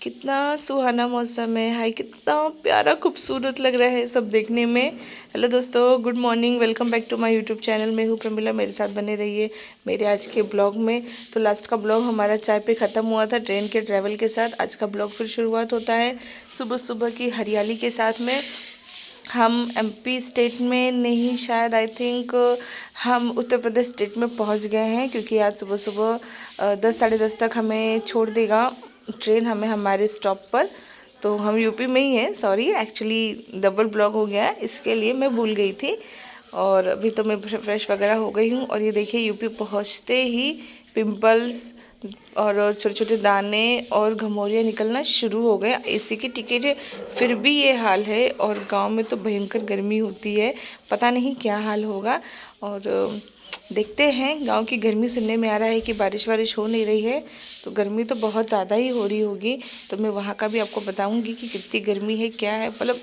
कितना सुहाना मौसम है। हाय, कितना प्यारा खूबसूरत लग रहा है सब देखने में। हेलो दोस्तों, good morning, welcome back to my YouTube channel. मैं हूँ प्रमिला, मेरे साथ बने रहिए मेरे आज के ब्लॉग में। तो लास्ट का ब्लॉग हमारा चाय पे ख़त्म हुआ था ट्रेन के ट्रैवल के साथ। आज का ब्लॉग फिर शुरुआत होता है सुबह सुबह की हरियाली के साथ में। हम एमपी स्टेट में नहीं, शायद आई थिंक हम उत्तर प्रदेश स्टेट में पहुंच गए हैं, क्योंकि आज सुबह सुबह 10 साढ़े 10 तक हमें छोड़ देगा ट्रेन, हमें हमारे स्टॉप पर। तो हम यूपी में ही हैं। सॉरी, एक्चुअली डबल ब्लॉक हो गया है, इसके लिए मैं भूल गई थी। और अभी तो मैं फ्रेश वगैरह हो गई हूँ। और ये देखिए, यूपी पहुँचते ही पिंपल्स और छोटे छोटे दाने और घमौरियाँ निकलना शुरू हो गए। एसी की टिकट है फिर भी ये हाल है। और गांव में तो भयंकर गर्मी होती है, पता नहीं क्या हाल होगा। और देखते हैं, गांव की गर्मी सुनने में आ रहा है कि बारिश वारिश हो नहीं रही है, तो गर्मी तो बहुत ज़्यादा ही हो रही होगी। तो मैं वहाँ का भी आपको बताऊंगी कि कितनी गर्मी है, क्या है। मतलब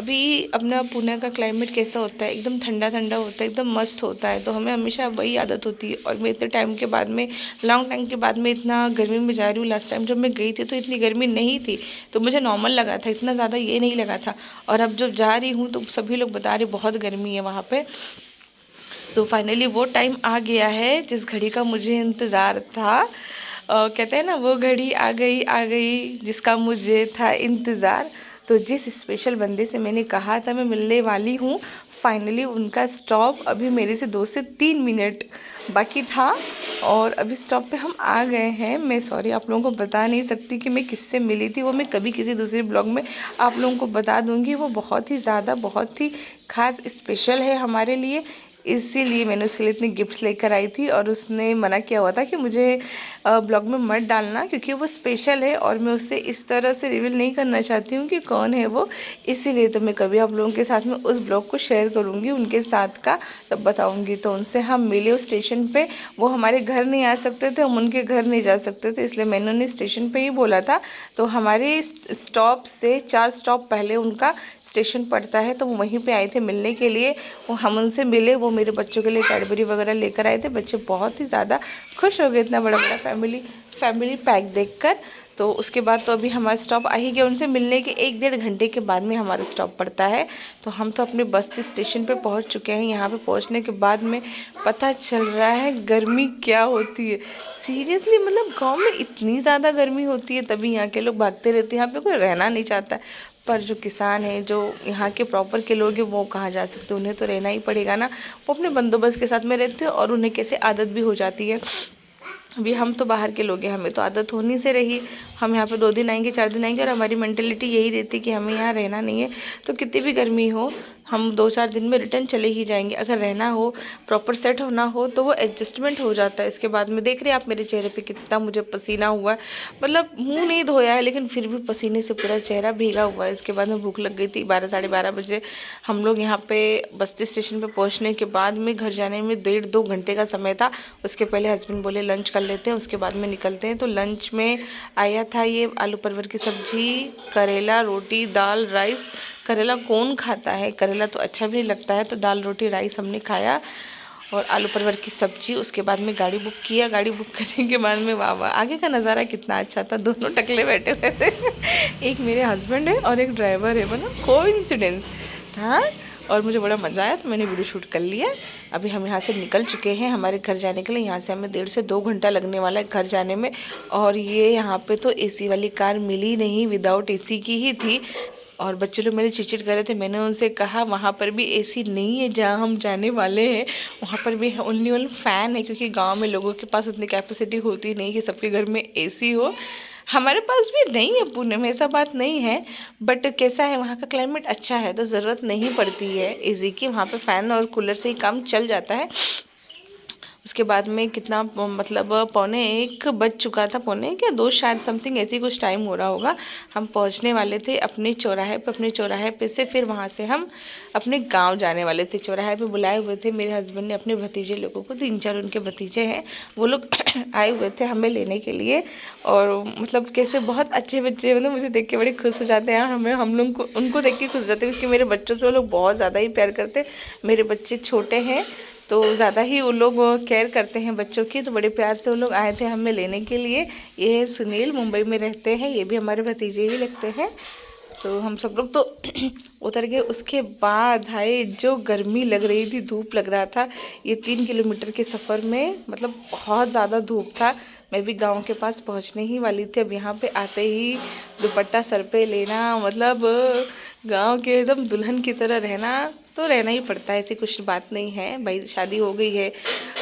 अभी अपना पुणे का क्लाइमेट कैसा होता है, एकदम ठंडा ठंडा होता है, एकदम मस्त होता है। तो हमें हमेशा वही आदत होती है। और मैं इतने टाइम के बाद में, लॉन्ग टाइम के बाद में इतना गर्मी में जा रही हूँ। लास्ट टाइम जब मैं गई थी तो इतनी गर्मी नहीं थी, तो मुझे नॉर्मल लगा था, इतना ज़्यादा ये नहीं लगा था। और अब जब जा रही हूँ तो सभी लोग बता रहे बहुत गर्मी है वहाँ पर। तो फाइनली वो टाइम आ गया है जिस घड़ी का मुझे इंतज़ार था। कहते हैं ना, वो घड़ी आ गई जिसका मुझे था इंतज़ार। तो जिस स्पेशल बंदे से मैंने कहा था मैं मिलने वाली हूँ, फाइनली उनका स्टॉप अभी मेरे से 2 से 3 मिनट बाकी था। और अभी स्टॉप पे हम आ गए हैं। मैं सॉरी, आप लोगों को बता नहीं सकती कि मैं किससे मिली थी। वो मैं कभी किसी दूसरे ब्लॉग में आप लोगों को बता दूंगी। वो बहुत ही ज़्यादा, बहुत ही खास स्पेशल है हमारे लिए, इसीलिए मैंने उसके लिए इतने गिफ्ट्स लेकर आई थी। और उसने मना किया हुआ था कि मुझे ब्लॉग में मत डालना, क्योंकि वो स्पेशल है और मैं उससे इस तरह से रिवील नहीं करना चाहती हूँ कि कौन है वो। इसीलिए तो मैं कभी आप लोगों के साथ में उस ब्लॉग को शेयर करूँगी उनके साथ का, तब बताऊँगी। तो उनसे हम मिले उस स्टेशन पे। वो हमारे घर नहीं आ सकते थे, हम उनके घर नहीं जा सकते थे, इसलिए मैंने उन्हें स्टेशन पे ही बोला था। तो हमारे स्टॉप से 4 स्टॉप पहले उनका स्टेशन पड़ता है, तो वो वहीं पे आए थे मिलने के लिए। वो हम उनसे मिले, वो मेरे बच्चों के लिए कैडबरी वगैरह लेकर आए थे। बच्चे बहुत ही ज़्यादा खुश हो गए इतना बड़ा बड़ा फैमिली पैक देखकर। तो उसके बाद तो अभी हमारा स्टॉप आ ही गया। उनसे मिलने के 1 डेढ़ घंटे के बाद में हमारा स्टॉप पड़ता है। तो हम तो अपने बस से स्टेशन पे पहुंच चुके हैं। यहाँ पे पहुंचने के बाद में पता चल रहा है गर्मी क्या होती है। सीरियसली, मतलब गांव में इतनी ज़्यादा गर्मी होती है, तभी यहाँ के लोग भागते रहते हैं। यहाँ पे कोई रहना नहीं चाहता है। पर जो किसान हैं, जो यहाँ के प्रॉपर के लोग हैं, वो कहाँ जा सकते, उन्हें तो रहना ही पड़ेगा ना। वो अपने बंदोबस्त के साथ में रहते हैं और उन्हें कैसे आदत भी हो जाती है। अभी हम तो बाहर के लोग हैं, हमें तो आदत होनी से रही। हम यहाँ पे 2 दिन आएंगे, 4 दिन आएंगे, और हमारी मेंटेलिटी यही रहती है कि हमें यहाँ रहना नहीं है। तो कितनी भी गर्मी हो, हम 2 4 दिन में रिटर्न चले ही जाएंगे। अगर रहना हो, प्रॉपर सेट होना हो, तो वो एडजस्टमेंट हो जाता है। इसके बाद में देख रहे हैं आप मेरे चेहरे पे कितना मुझे पसीना हुआ है। मतलब मुंह नहीं धोया है, लेकिन फिर भी पसीने से पूरा चेहरा भीगा हुआ है। इसके बाद में भूख लग गई थी। 12 साढ़े 12 बजे हम लोग यहाँ पे बस्ती स्टेशन पे पहुँचने के बाद में घर जाने में 1.5 2 घंटे का समय था। उसके पहले हस्बैंड बोले लंच कर लेते हैं, उसके बाद में निकलते हैं। तो लंच में आया था ये आलू परवर की सब्जी, करेला, रोटी, दाल, राइस। करेला कौन खाता है, करेला तो अच्छा भी नहीं लगता है। तो दाल, रोटी, राइस हमने खाया, और आलू परवर की सब्जी। उसके बाद में गाड़ी बुक किया। गाड़ी बुक करने के बाद में वाह वाह, आगे का नज़ारा कितना अच्छा था। दोनों टकले बैठे हुए थे एक मेरे हस्बैंड है और एक ड्राइवर है, मतलब कोइंसिडेंस था। और मुझे बड़ा मज़ा आया, तो मैंने वीडियो शूट कर लिया। अभी हम यहाँ से निकल चुके हैं हमारे घर जाने के लिए। यहाँ से हमें 1.5 से 2 घंटा लगने वाला है घर जाने में। और ये यहाँ पे तो एसी वाली कार मिली नहीं, विदाउट एसी की ही थी। और बच्चे लोग मेरे चिड़चिड़ कर रहे थे। मैंने उनसे कहा वहाँ पर भी एसी नहीं है जहाँ हम जाने वाले हैं, वहाँ पर भी ओनली फ़ैन है, क्योंकि गांव में लोगों के पास उतनी कैपेसिटी होती नहीं कि सबके घर में एसी हो। हमारे पास भी नहीं है, पुणे में ऐसा बात नहीं है। बट कैसा है, वहाँ का क्लाइमेट अच्छा है, तो ज़रूरत नहीं पड़ती है एसी की। वहाँ पे फ़ैन और कूलर से ही काम चल जाता है। उसके बाद में कितना, मतलब 1:45 बज चुका था, 1:45 या 2 शायद, समथिंग ऐसी कुछ टाइम हो रहा होगा। हम पहुंचने वाले थे अपने चौराहे पे। अपने चौराहे पे से फिर वहां से हम अपने गांव जाने वाले थे। चौराहे पे बुलाए हुए थे मेरे हस्बैंड ने अपने भतीजे लोगों को, 3 4 उनके भतीजे हैं, वो लोग आए हुए थे हमें लेने के लिए। और मतलब कैसे बहुत अच्छे बच्चे, मतलब मुझे देख के बड़े खुश हो जाते हैं। हमें, हम लोग को उनको देख के खुश हो जाते हैं, क्योंकि मेरे बच्चों से वो लोग बहुत ज़्यादा ही प्यार करते हैं। मेरे बच्चे छोटे हैं, तो ज़्यादा ही वो लोग केयर करते हैं बच्चों की। तो बड़े प्यार से वो लोग आए थे हमें लेने के लिए। ये है सुनील, मुंबई में रहते हैं, ये भी हमारे भतीजे ही लगते हैं। तो हम सब लोग तो उतर गए। उसके बाद हाय जो गर्मी लग रही थी, धूप लग रहा था। ये 3 किलोमीटर के सफ़र में मतलब बहुत ज़्यादा धूप था। मैं भी गांव के पास पहुंचने ही वाली थी। अब यहाँ पे आते ही दुपट्टा सर पे लेना, मतलब गांव के एकदम दुल्हन की तरह रहना तो रहना ही पड़ता है, ऐसी कुछ बात नहीं है भाई। शादी हो गई है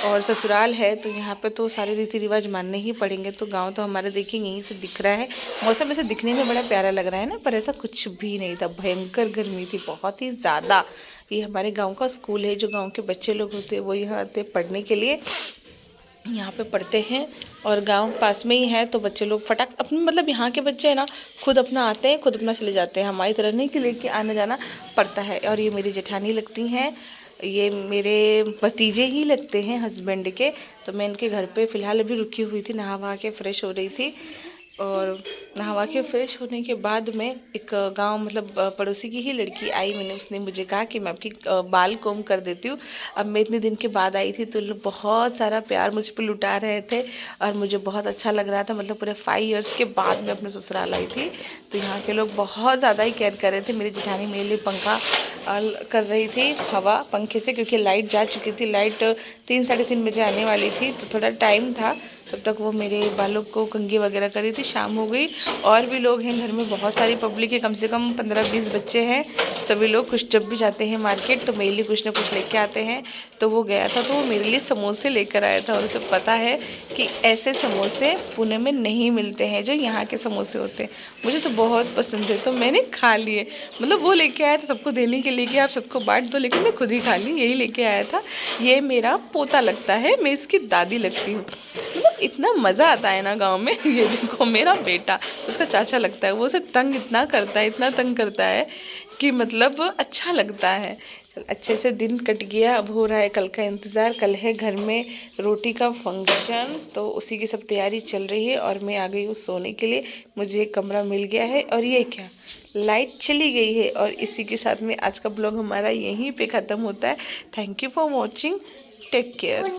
और ससुराल है तो यहाँ पे तो सारे रीति रिवाज मानने ही पड़ेंगे। तो गांव तो हमारा देखिए यहीं से दिख रहा है। मौसम ऐसे दिखने में बड़ा प्यारा लग रहा है ना, पर ऐसा कुछ भी नहीं था। भयंकर गर्मी थी, बहुत ही ज़्यादा। ये हमारे गांव का स्कूल है। जो गांव के बच्चे लोग होते हैं वो यहाँ आते पढ़ने के लिए, यहाँ पे पढ़ते हैं। और गांव पास में ही है तो बच्चे लोग फटाक अपने, मतलब यहाँ के बच्चे हैं ना, खुद अपना आते हैं, खुद अपना चले जाते हैं। हमारी तरह नहीं कि लेके आना जाना पड़ता है। और ये मेरी जेठानी लगती हैं, ये मेरे भतीजे ही लगते हैं हस्बैंड के। तो मैं इनके घर पे फ़िलहाल अभी रुकी हुई थी, नहा वहा के फ़्रेश हो रही थी। और नहा के फ्रेश होने के बाद में एक गांव, मतलब पड़ोसी की ही लड़की आई। उसने मुझे कहा कि मैं आपकी बाल कोम कर देती हूँ। अब मैं इतने दिन के बाद आई थी तो लोग बहुत सारा प्यार मुझ पर लुटा रहे थे और मुझे बहुत अच्छा लग रहा था। मतलब पूरे 5 इयर्स के बाद मैं अपने ससुराल आई थी तो यहाँ के लोग बहुत ज़्यादा ही केयर कर रहे थे। मेरी जेठानी मेरे लिए पंखा कर रही थी हवा पंखे से, क्योंकि लाइट जा चुकी थी। लाइट 3 साढ़े 3 बजे आने वाली थी तो थोड़ा टाइम था। तब तक वो मेरे बालों को कंघी वगैरह करी थी। शाम हो गई। और भी लोग हैं घर में, बहुत सारी पब्लिक है, कम से कम 15-20 बच्चे हैं। सभी लोग कुछ जब भी जाते हैं मार्केट तो मेरे लिए कुछ ना कुछ लेके आते हैं। तो वो गया था तो वो मेरे लिए समोसे लेकर आया था। और उसे पता है कि ऐसे समोसे पुणे में नहीं मिलते हैं जो यहाँ के समोसे होते हैं। मुझे तो बहुत पसंद है तो मैंने खा लिए। मतलब वो लेके आया था सबको देने के लिए कि आप सबको बांट दो, लेकिन मैं खुद ही खा ली। यही लेके आया था। ये मेरा पोता लगता है, मैं इसकी दादी लगती हूँ। मतलब इतना मज़ा आता है ना गांव में। ये देखो मेरा बेटा, उसका चाचा लगता है, वो उसे तंग इतना करता है, इतना तंग करता है कि मतलब अच्छा लगता है। चल अच्छे से दिन कट गया। अब हो रहा है कल का इंतज़ार। कल है घर में रोटी का फंक्शन तो उसी की सब तैयारी चल रही है। और मैं आ गई हूँ सोने के लिए। मुझे एक कमरा मिल गया है। और ये क्या, लाइट चली गई है। और इसी के साथ में आज का ब्लॉग हमारा यहीं पे ख़त्म होता है। Thank you for watching, take care.